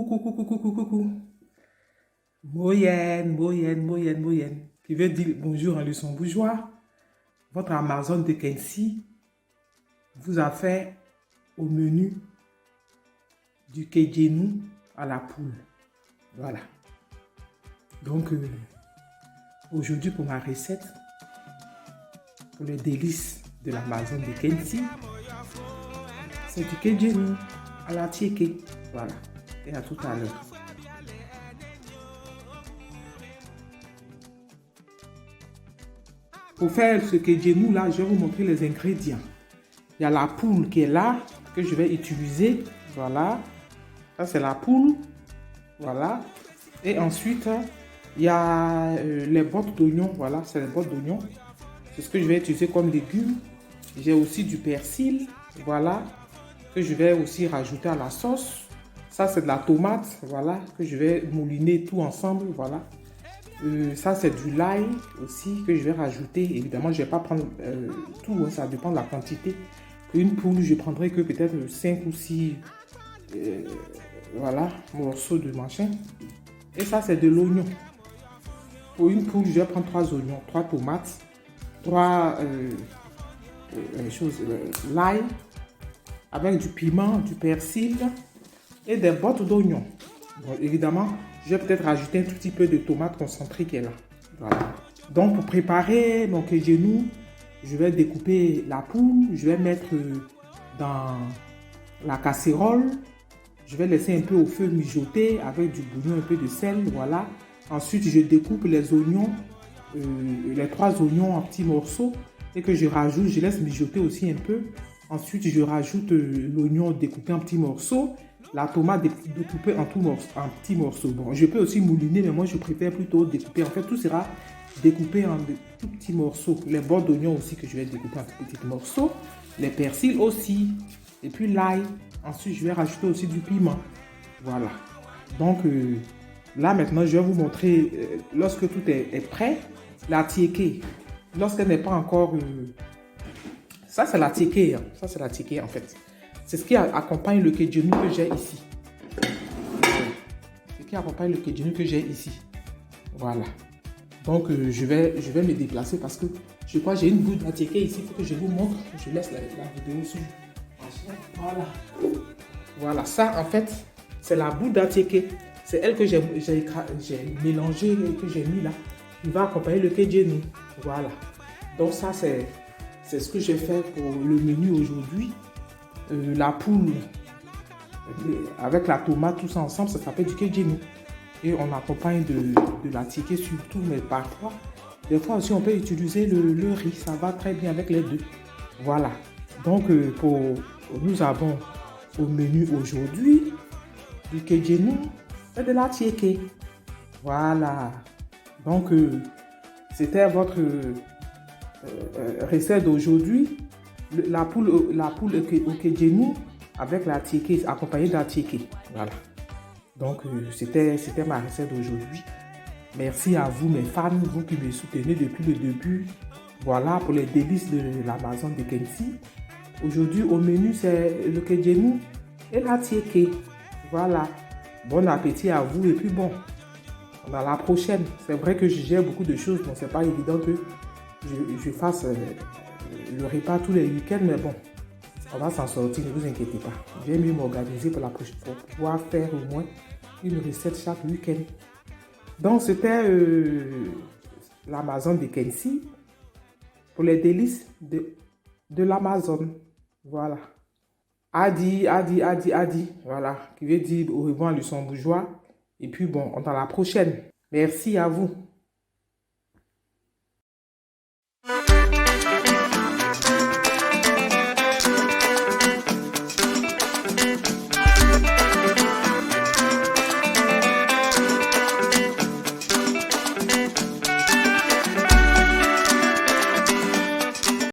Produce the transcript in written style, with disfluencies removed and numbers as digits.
coucou. Moyenne, qui veut dire bonjour en luxembourgeois. Votre Amazon de Kenzie vous a fait au menu du kedjenou à la poule. Voilà. Donc, aujourd'hui pour ma recette, pour les délices de l'Amazon de Kenzie, c'est du kedjenou à la tieke. Voilà. Et à tout à l'heure. Pour faire ce kedjenou là, je vais vous montrer les ingrédients. Il y a la poule qui est là, que je vais utiliser. Voilà. Ça, c'est la poule. Voilà. Et ensuite, il y a les bottes d'oignons. Voilà, c'est les bottes d'oignons. C'est ce que je vais utiliser comme légumes. J'ai aussi du persil. Voilà. Que je vais aussi rajouter à la sauce. Ça, c'est de la tomate. Voilà. Que je vais mouliner tout ensemble. Voilà. Ça, c'est du l'ail aussi que je vais rajouter. Évidemment, je ne vais pas prendre tout. Hein, ça dépend de la quantité. Pour une poule, je prendrai que peut-être 5 ou 6 voilà, morceaux de machin. Et ça, c'est de l'oignon. Pour une poule, je vais prendre 3 oignons, 3 tomates, 3 l'ail, avec du piment, du persil et des bottes d'oignons. Bon, évidemment, je vais peut-être rajouter un tout petit peu de tomate concentrée qui est là. Voilà. Donc, pour préparer mon kedjenou, je vais découper la poule, je vais mettre dans la casserole. Je vais laisser un peu au feu mijoter avec du bouillon, un peu de sel, voilà. Ensuite, je découpe les oignons, les 3 oignons en petits morceaux et que je rajoute, je laisse mijoter aussi un peu. Ensuite, je rajoute l'oignon découpé en petits morceaux, la tomate découpée en petits morceaux. Bon, je peux aussi mouliner, mais moi, je préfère plutôt découper. En fait, tout sera découpé en tout petits morceaux. Les bords d'oignon aussi que je vais découper en petits morceaux. Les persils aussi. Et puis l'ail. Ensuite, je vais rajouter aussi du piment. Voilà. Donc, là, maintenant, je vais vous montrer, lorsque tout est prêt, la tieke. Lorsqu'elle n'est pas encore... ça, c'est la tieke. Hein. Ça, c'est la tieke, en fait. C'est ce qui accompagne le kedjenou que j'ai ici. Ce qui accompagne le kedjenou que j'ai ici. Voilà. Donc, je vais me déplacer parce que je crois que j'ai une boule de tieke ici. Il faut que je vous montre. Je laisse la vidéo sur... Voilà. Voilà, ça en fait, c'est la boule d'atieke. C'est elle que j'ai mélangée et que j'ai mis là. Il va accompagner le kedjenou. Voilà. Donc ça, c'est ce que j'ai fait pour le menu aujourd'hui. La poule avec la tomate, tout ça ensemble, ça s'appelle du kedjenou. Et on accompagne de l'atieke surtout, mais parfois, des fois aussi, on peut utiliser le riz. Ça va très bien avec les deux. Voilà. Donc, nous avons au menu aujourd'hui du kedjenou et de la tieke. Voilà. Donc, c'était votre recette d'aujourd'hui. La poule au kedjenou avec la tieke, accompagnée de la tieke. Voilà. Donc, c'était ma recette d'aujourd'hui. Merci à vous, mes fans, vous qui me soutenez depuis le début. Voilà pour les délices de l'Amazon de Kenzie. Aujourd'hui, au menu, c'est le kedjenou et la tieke. Voilà. Bon appétit à vous. Et puis bon, on a la prochaine. C'est vrai que je gère beaucoup de choses, donc c'est pas évident que je fasse le repas tous les week-ends. Mais bon, on va s'en sortir, ne vous inquiétez pas. Je vais mieux m'organiser pour la prochaine fois, pour pouvoir faire au moins une recette chaque week-end. Donc, c'était l'Amazon de Kenzie pour les délices de l'Amazon. Voilà. Adi. Voilà. Qui veut dire au revoir en luxembourgeois. Et puis bon, on est à la prochaine. Merci à vous.